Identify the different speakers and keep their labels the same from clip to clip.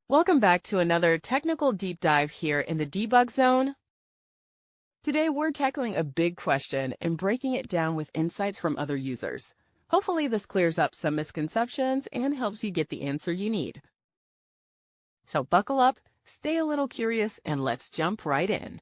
Speaker 1: Welcome back to another technical deep dive here in the debug zone. Today we're tackling a big question and breaking it down with insights from other users. Hopefully this clears up some misconceptions and helps you get the answer you need. So buckle up, stay a little curious, and let's jump right in.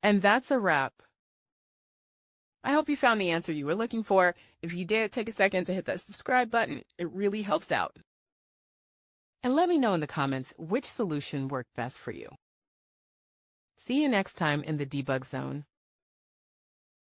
Speaker 1: And that's a wrap. I hope you found the answer you were looking for. If you did, take a second to hit that subscribe button. It really helps out. And let me know in the comments which solution worked best for you. See you next time in the debug zone.